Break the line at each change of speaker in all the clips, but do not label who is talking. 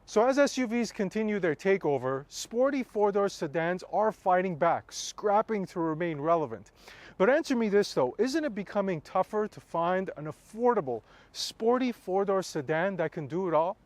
So as SUVs continue their takeover, sporty four-door sedans are fighting back, scrapping to remain relevant. But answer me this though, isn't it becoming tougher to find an affordable, sporty four-door sedan that can do it all?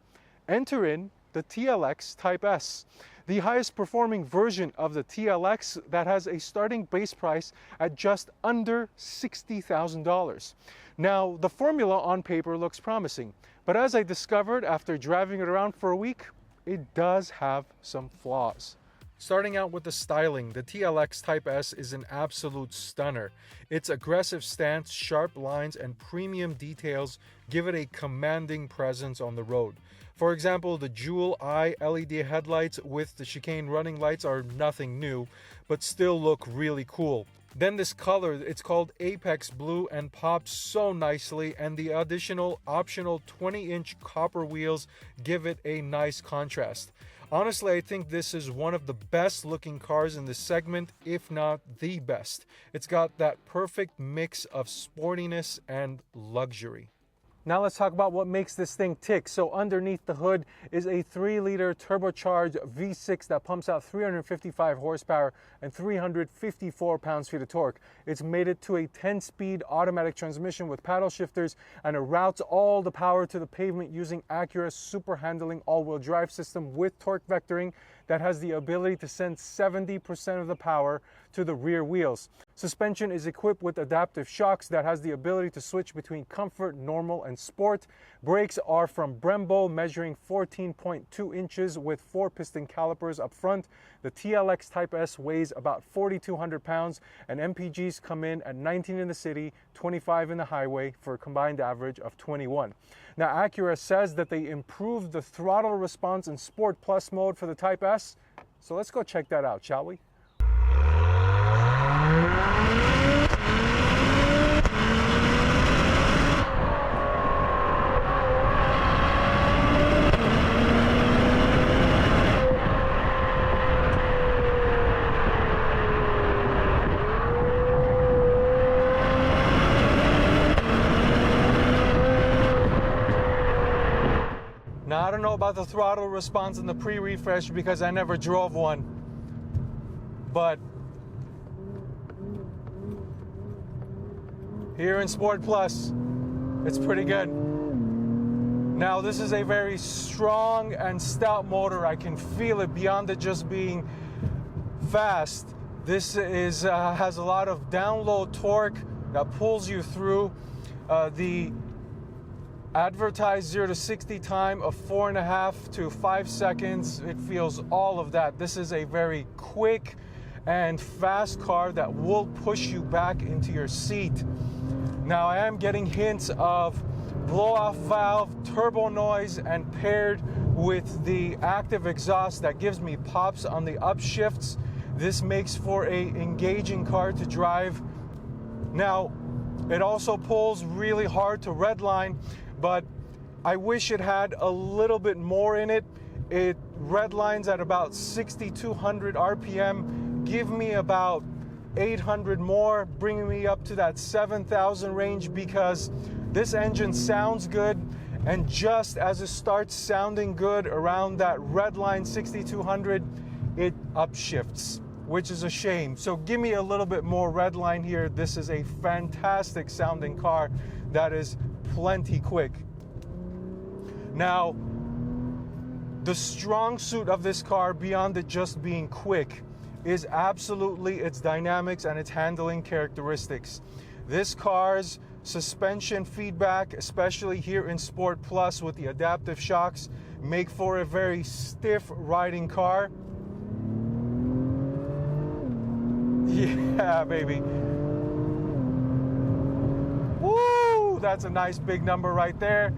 Enter in the TLX Type S, the highest performing version of the TLX that has a starting base price at just under $60,000. Now, the formula on paper looks promising, but as I discovered after driving it around for a week, it does have some flaws. Starting out with the styling, the TLX Type S is an absolute stunner. Its aggressive stance, sharp lines, and premium details give it a commanding presence on the road. For example, the dual eye LED headlights with the chicane running lights are nothing new, but still look really cool. Then this color, it's called Apex Blue and pops so nicely, and the additional optional 20-inch copper wheels give it a nice contrast. Honestly, I think this is one of the best looking cars in this segment, if not the best. It's got that perfect mix of sportiness and luxury. Now let's talk about what makes this thing tick. So underneath the hood is a 3-liter turbocharged V6 that pumps out 355 horsepower and 354 pounds-feet of torque. It's made it to a 10-speed automatic transmission with paddle shifters, and it routes all the power to the pavement using Acura's Super Handling all-wheel drive system with torque vectoring that has the ability to send 70% of the power to the rear wheels. Suspension is equipped with adaptive shocks that has the ability to switch between comfort, normal, and sport. Brakes are from Brembo, measuring 14.2 inches with 4-piston calipers up front. The TLX Type S weighs about 4,200 pounds, and MPGs come in at 19 in the city, 25 in the highway, for a combined average of 21. Now, Acura says that they improved the throttle response in Sport Plus mode for the Type S. So let's go check that out, shall we? Now, I don't know about the throttle response in the pre-refresh because I never drove one, but here in Sport Plus, it's pretty good. Now, this is a very strong and stout motor. I can feel it beyond it just being fast. This is has a lot of download torque that pulls you through. The advertised 0 to 60 time of 4.5 to 5 seconds. It feels all of that. This is a very quick and fast car that will push you back into your seat. Now, I am getting hints of blow-off valve, turbo noise, and paired with the active exhaust that gives me pops on the upshifts. This makes for a engaging car to drive. Now, it also pulls really hard to redline, but I wish it had a little bit more in it. It redlines at about 6,200 RPM. Give me about 800 more, bringing me up to that 7,000 range, because this engine sounds good, and just as it starts sounding good around that redline 6,200, it upshifts, which is a shame. So give me a little bit more redline here. This is a fantastic sounding car that is plenty quick. Now, the strong suit of this car, beyond it just being quick, is absolutely its dynamics and its handling characteristics. This car's suspension feedback, especially here in Sport Plus with the adaptive shocks, make for a very stiff riding car. Yeah, baby. Woo! That's a nice big number right there.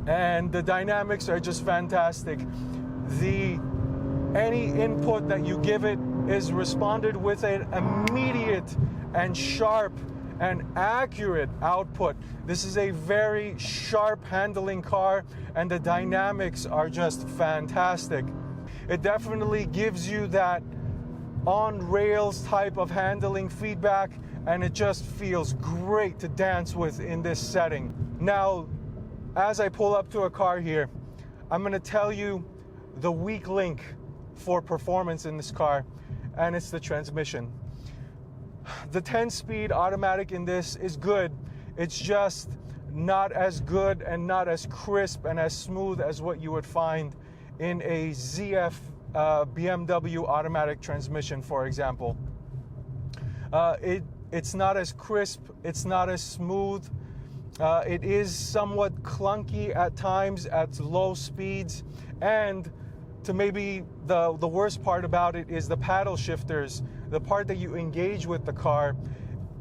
And the dynamics are just fantastic. Any input that you give it is responded with an immediate and sharp and accurate output. This is a very sharp handling car, and the dynamics are just fantastic. It definitely gives you that on rails type of handling feedback, and it just feels great to dance with in this setting. Now, as I pull up to a car here, I'm going to tell you the weak link for performance in this car, and it's the transmission. The 10-speed automatic in this is good. It's just not as good and not as crisp and as smooth as what you would find in a ZF BMW automatic transmission, for example. It's not as crisp, it's not as smooth. It is somewhat clunky at times at low speeds, and to maybe the worst part about it is the paddle shifters. The part that you engage with the car,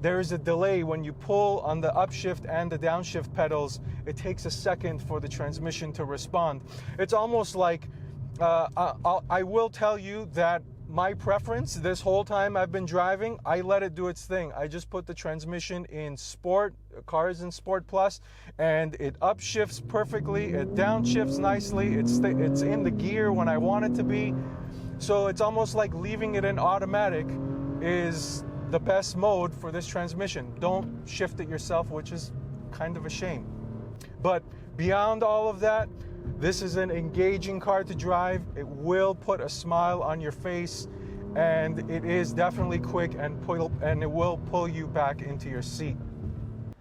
there is a delay when you pull on the upshift and the downshift pedals. It takes a second for the transmission to respond. It's almost like, I will tell you that my preference this whole time I've been driving, I let it do its thing. I just put the transmission in Sport, cars in Sport Plus, and it upshifts perfectly, it downshifts nicely, it's in the gear when I want it to be. So it's almost like leaving it in automatic is the best mode for this transmission. Don't shift it yourself, which is kind of a shame. But beyond all of that, this is an engaging car to drive. It will put a smile on your face, and it is definitely quick, and it will pull you back into your seat.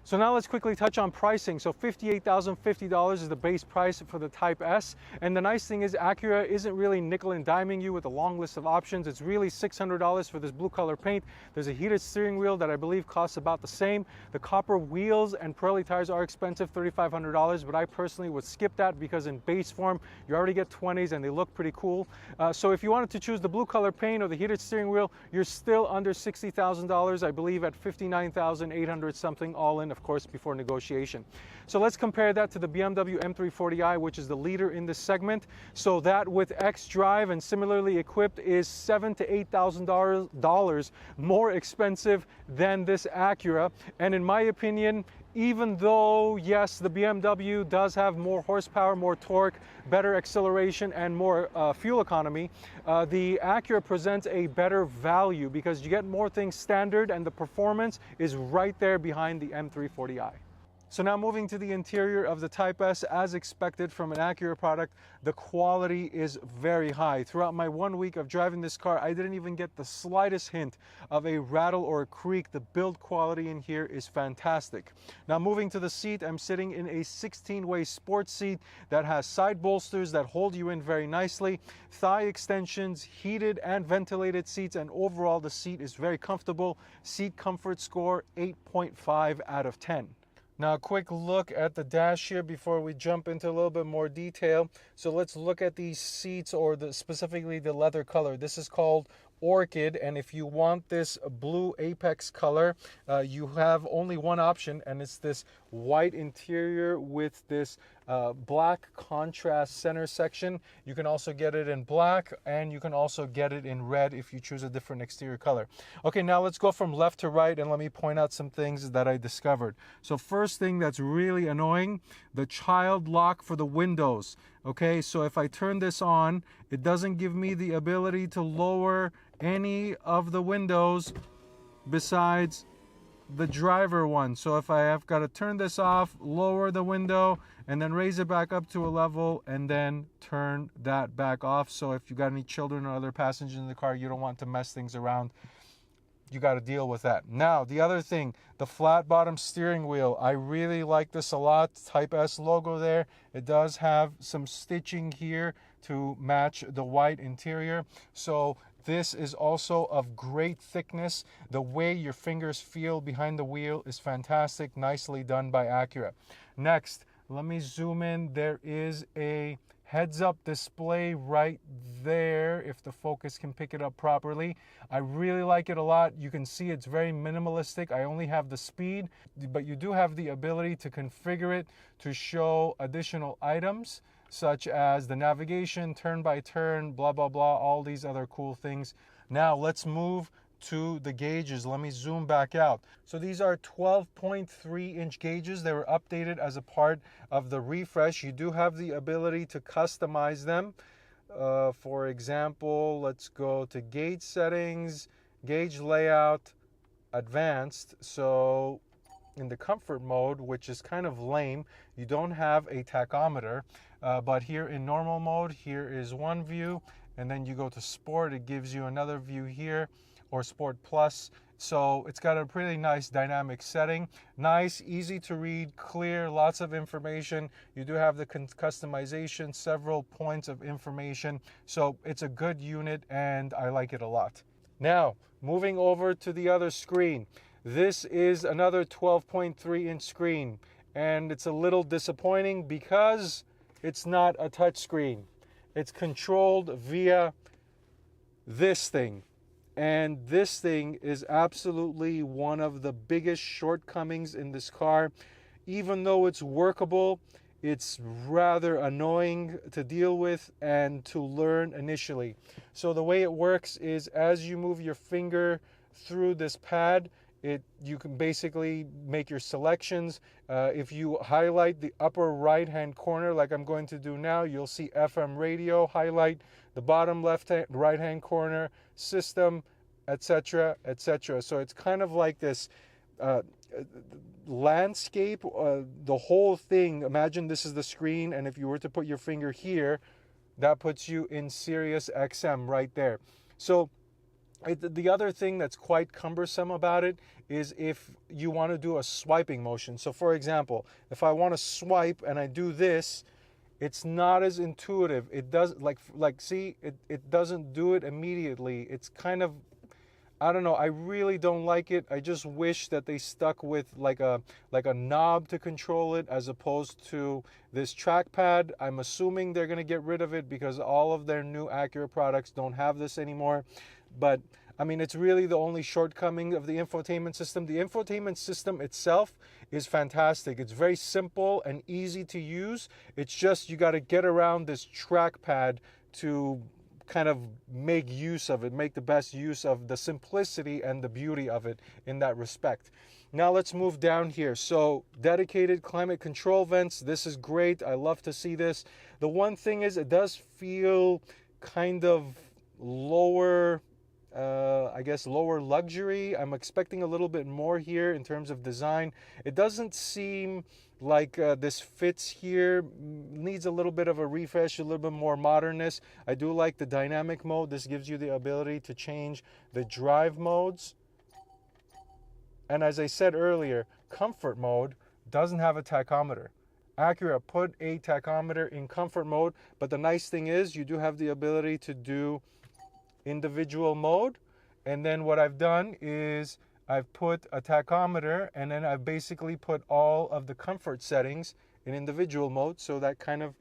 So now let's quickly touch on pricing. So $58,050 is the base price for the Type S. And the nice thing is Acura isn't really nickel and diming you with a long list of options. It's really $600 for this blue color paint. There's a heated steering wheel that I believe costs about the same. The copper wheels and Pirelli tires are expensive, $3,500, but I personally would skip that because in base form, you already get 20s and they look pretty cool. So if you wanted to choose the blue color paint or the heated steering wheel, you're still under $60,000, I believe at $59,800 something all in, of course, before negotiation. So let's compare that to the BMW M340i, which is the leader in this segment. So that with xDrive and similarly equipped is $7,000 to $8,000 more expensive than this Acura. And in my opinion, even though, yes, the BMW does have more horsepower, more torque, better acceleration, and more fuel economy, the Acura presents a better value because you get more things standard and the performance is right there behind the M340i. So now moving to the interior of the Type S, as expected from an Acura product, the quality is very high. Throughout my 1 week of driving this car, I didn't even get the slightest hint of a rattle or a creak. The build quality in here is fantastic. Now moving to the seat, I'm sitting in a 16-way sports seat that has side bolsters that hold you in very nicely, thigh extensions, heated and ventilated seats, and overall the seat is very comfortable. Seat comfort score 8.5 out of 10. Now a quick look at the dash here before we jump into a little bit more detail. So let's look at these seats, or specifically the leather color. This is called Orchid, and if you want this blue apex color, you have only one option, and it's this white interior with this black contrast center section. You can also get it in black, and you can also get it in red if you choose a different exterior color. Okay, now let's go from left to right and let me point out some things that I discovered. So first thing that's really annoying, the child lock for the windows. Okay, so if I turn this on, it doesn't give me the ability to lower any of the windows besides the driver one. So if I have got to turn this off, lower the window, and then raise it back up to a level, and then turn that back off. So if you got any children or other passengers in the car, you don't want to mess things around, you got to deal with that. Now, the other thing, the flat bottom steering wheel. I really like this a lot. Type S logo there. It does have some stitching here to match the white interior. So this is also of great thickness. The way your fingers feel behind the wheel is fantastic. Nicely done by Acura. Next, let me zoom in. There is a heads-up display right there, if the focus can pick it up properly. I really like it a lot. You can see it's very minimalistic. I only have the speed, but you do have the ability to configure it to show additional items, such as the navigation, turn by turn, blah, blah, blah, all these other cool things. Now let's move to the gauges. Let me zoom back out. So these are 12.3 inch gauges. They were updated as a part of the refresh. You do have the ability to customize them. For example, let's go to gauge settings, gauge layout, advanced. So in the comfort mode, which is kind of lame, you don't have a tachometer, but here in normal mode, here is one view, and then you go to sport, it gives you another view here, or sport plus. So it's got a pretty nice dynamic setting. Nice, easy to read, clear, lots of information. You do have the customization, several points of information. So it's a good unit and I like it a lot. Now, moving over to the other screen. This is another 12.3-inch screen, and it's a little disappointing because it's not a touch screen. It's controlled via this thing. And this thing is absolutely one of the biggest shortcomings in this car. Even though it's workable, it's rather annoying to deal with and to learn initially. So the way it works is as you move your finger through this pad, you can basically make your selections. If you highlight the upper right hand corner like I'm going to do now, you'll see FM radio highlight, the bottom right hand corner, system, etc., etc. So it's kind of like this landscape, the whole thing. Imagine this is the screen, and if you were to put your finger here, that puts you in Sirius XM right there. So the other thing that's quite cumbersome about it is if you want to do a swiping motion. So for example, if I want to swipe and I do this, it's not as intuitive. It does see, it doesn't do it immediately. It's kind of, I don't know, I really don't like it. I just wish that they stuck with like a knob to control it as opposed to this trackpad. I'm assuming they're going to get rid of it because all of their new Acura products don't have this anymore. But I mean, it's really the only shortcoming of the infotainment system. The infotainment system itself is fantastic. It's very simple and easy to use. It's just you got to get around this trackpad to kind of make use of it, make the best use of the simplicity and the beauty of it in that respect. Now let's move down here. So dedicated climate control vents. This is great. I love to see this. The one thing is it does feel kind of lower, I guess lower luxury. I'm expecting a little bit more here in terms of design. It doesn't seem like this fits here. Needs a little bit of a refresh, a little bit more modernness. I do like the dynamic mode. This gives you the ability to change the drive modes. And as I said earlier, comfort mode doesn't have a tachometer. Acura put a tachometer in comfort mode, but the nice thing is you do have the ability to do individual mode. And then what I've done is I've put a tachometer, and then I've basically put all of the comfort settings in individual mode, so that kind of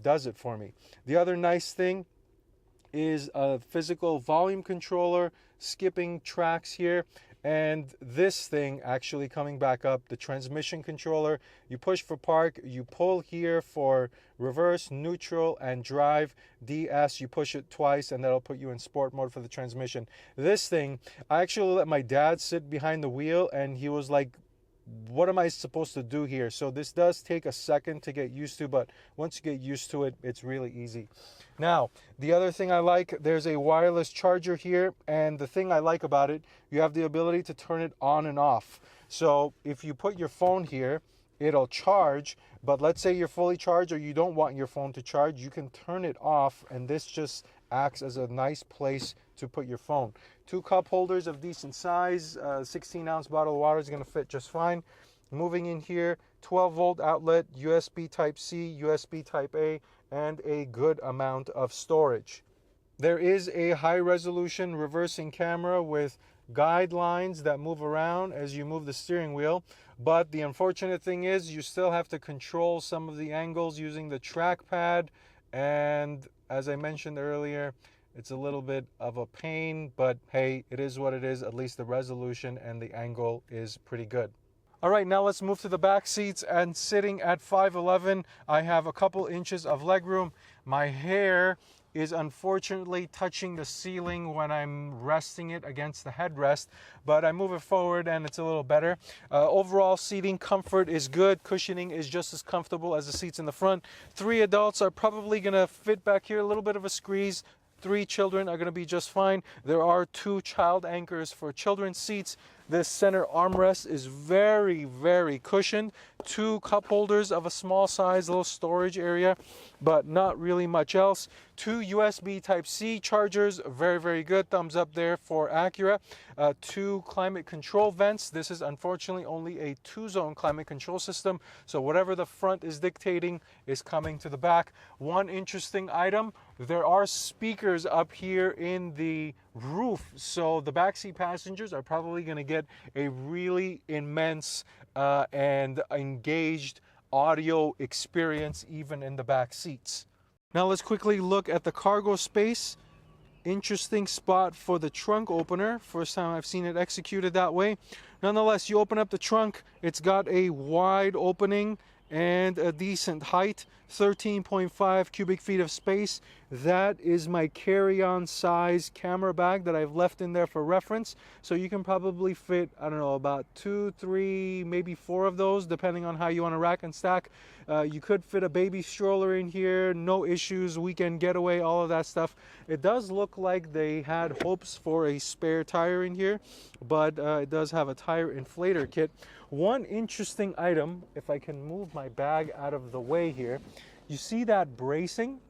does it for me. The other nice thing is a physical volume controller, skipping tracks here, and this thing actually coming back up, the transmission controller. You push for park, you pull here for reverse, neutral, and drive. DS, you push it twice and that'll put you in sport mode for the transmission. This thing, I actually let my dad sit behind the wheel and he was like, what am I supposed to do here? So this does take a second to get used to, but once you get used to it, it's really easy. Now, the other thing I like, there's a wireless charger here, and the thing I like about it, you have the ability to turn it on and off. So if you put your phone here, it'll charge, but let's say you're fully charged or you don't want your phone to charge, you can turn it off, and this just acts as a nice place to put your phone. 2 cup holders of decent size, 16-ounce bottle of water is going to fit just fine. Moving in here, 12-volt outlet, USB Type-C, USB Type-A, and a good amount of storage. There is a high-resolution reversing camera with guidelines that move around as you move the steering wheel, but the unfortunate thing is you still have to control some of the angles using the trackpad, and as I mentioned earlier, it's a little bit of a pain, but hey, it is what it is. At least the resolution and the angle is pretty good. All right, now let's move to the back seats, and sitting at 5'11", I have a couple inches of legroom. My hair is unfortunately touching the ceiling when I'm resting it against the headrest, but I move it forward and it's a little better. Overall seating comfort is good. Cushioning is just as comfortable as the seats in the front. 3 adults are probably gonna fit back here, a little bit of a squeeze. 3 children are going to be just fine. There are 2 child anchors for children's seats. This center armrest is very, very cushioned. Two cup holders of a small size, little storage area, but not really much else. Two USB Type-C chargers, very, very good. Thumbs up there for Acura. Two climate control vents. This is unfortunately only a two-zone climate control system, so whatever the front is dictating is coming to the back. One interesting item, there are speakers up here in the roof, so the backseat passengers are probably going to get a really immense and engaged audio experience even in the back seats. Now let's quickly look at the cargo space. Interesting spot for the trunk opener. First time I've seen it executed that way. Nonetheless, you open up the trunk, it's got a wide opening and a decent height, 13.5 cubic feet of space. That is my carry-on size camera bag that I've left in there for reference. So you can probably fit, I don't know, about 2, 3, maybe 4 of those, depending on how you want to rack and stack. You could fit a baby stroller in here, no issues, weekend getaway, all of that stuff. It does look like they had hopes for a spare tire in here, but it does have a tire inflator kit. One interesting item, if I can move my bag out of the way here, you see that bracing?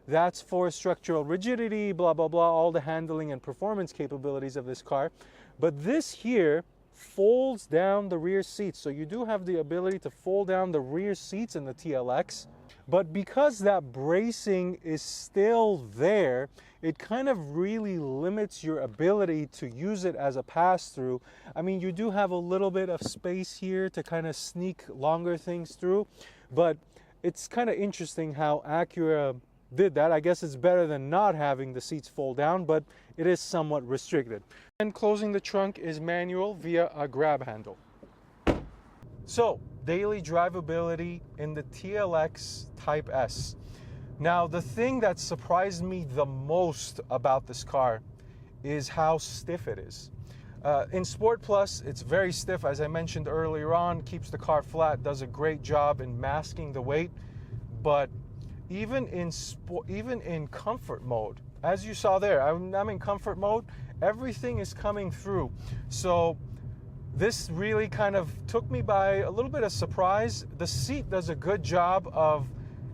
That's for structural rigidity, blah, blah, blah, all the handling and performance capabilities of this car. But this here folds down the rear seats. So you do have the ability to fold down the rear seats in the TLX. But because that bracing is still there, it kind of really limits your ability to use it as a pass-through. I mean, you do have a little bit of space here to kind of sneak longer things through, but it's kind of interesting how Acura did that. I guess it's better than not having the seats fold down, but it is somewhat restricted. And closing the trunk is manual via a grab handle. So, daily drivability in the TLX Type S. Now, the thing that surprised me the most about this car is how stiff it is. In Sport Plus, it's very stiff, as I mentioned earlier on, keeps the car flat, does a great job in masking the weight. But even in comfort mode, as you saw there, I'm in comfort mode, everything is coming through. So this really kind of took me by a little bit of surprise. The seat does a good job of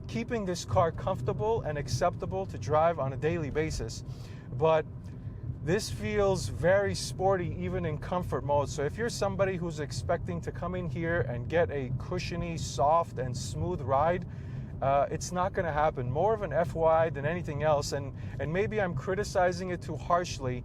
keeping this car comfortable and acceptable to drive on a daily basis. But this feels very sporty even in comfort mode. So if you're somebody who's expecting to come in here and get a cushiony, soft, and smooth ride, it's not going to happen. More of an FYI than anything else. And maybe I'm criticizing it too harshly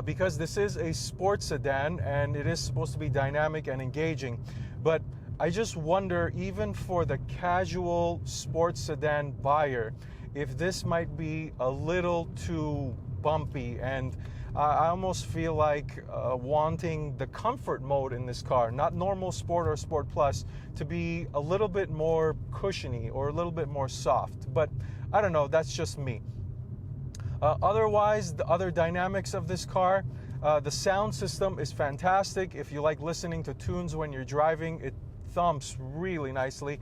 because this is a sports sedan and it is supposed to be dynamic and engaging. But I just wonder, even for the casual sports sedan buyer, if this might be a little too bumpy. And I almost feel like wanting the comfort mode in this car, not normal sport or sport plus, to be a little bit more cushiony or a little bit more soft. But I don't know, that's just me. Otherwise, the other dynamics of this car, the sound system is fantastic. If you like listening to tunes when you're driving, it thumps really nicely.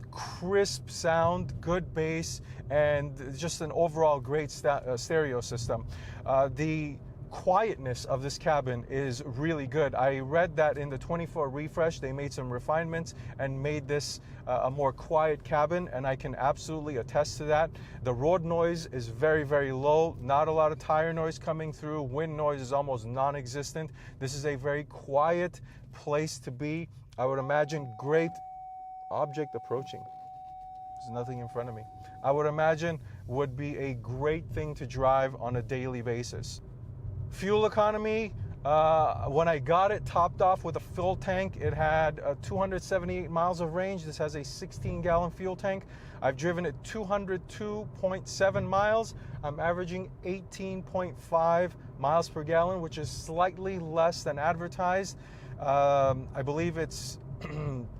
Crisp sound, good bass, and just an overall great stereo system. The quietness of this cabin is really good. I read that in the 24 refresh they made some refinements and made this a more quiet cabin, and I can absolutely attest to that. The road noise is very, very low. Not a lot of tire noise coming through. Wind noise is almost non-existent. This is a very quiet place to be. I would imagine great object approaching. There's nothing in front of me. I would imagine would be a great thing to drive on a daily basis. Fuel economy, when I got it topped off with a full tank, it had 278 miles of range. This has a 16-gallon fuel tank. I've driven it 202.7 miles. I'm averaging 18.5 miles per gallon, which is slightly less than advertised. I believe it's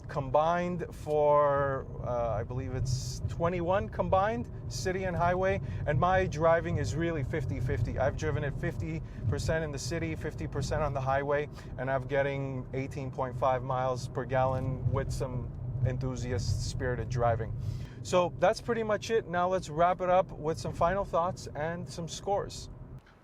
combined for, I believe it's 21 combined, city and highway, and my driving is really 50-50. I've driven it 50% in the city, 50% on the highway, and I'm getting 18.5 miles per gallon with some enthusiast spirited driving. So that's pretty much it. Now let's wrap it up with some final thoughts and some scores.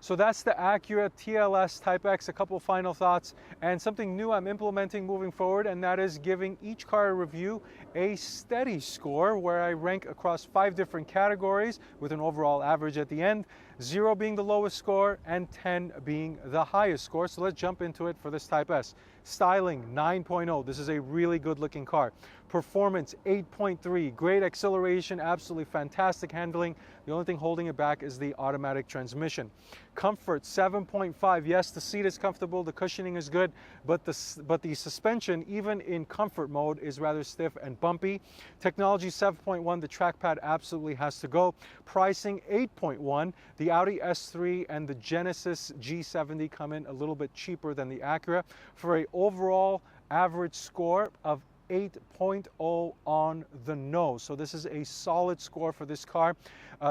So that's the Acura TLX Type X. A couple final thoughts and something new I'm implementing moving forward, and that is giving each car a review a steady score where I rank across 5 different categories with an overall average at the end, 0 being the lowest score and 10 being the highest score. So let's jump into it for this Type S. Styling 9.0. This is a really good looking car. Performance 8.3. Great acceleration, absolutely fantastic handling. The only thing holding it back is the automatic transmission. Comfort 7.5. Yes, the seat is comfortable, the cushioning is good, but the suspension, even in comfort mode, is rather stiff and bumpy. Technology 7.1. The trackpad absolutely has to go. Pricing 8.1. The Audi S3 and the Genesis G70 come in a little bit cheaper than the Acura for an overall average score of 8.0 on the nose. So this is a solid score for this car.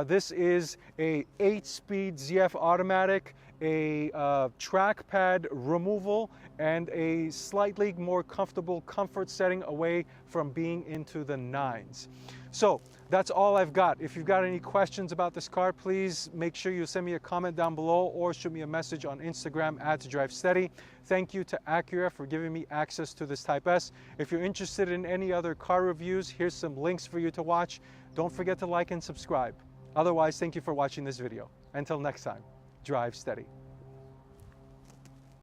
This is a 8-speed ZF automatic, a trackpad removal, and a slightly more comfortable comfort setting away from being into the 9s. So that's all I've got. If you've got any questions about this car, please make sure you send me a comment down below or shoot me a message on Instagram @DriveSteady. Thank you to Acura for giving me access to this Type S. If you're interested in any other car reviews, here's some links for you to watch. Don't forget to like and subscribe. Otherwise, thank you for watching this video. Until next time, drive steady.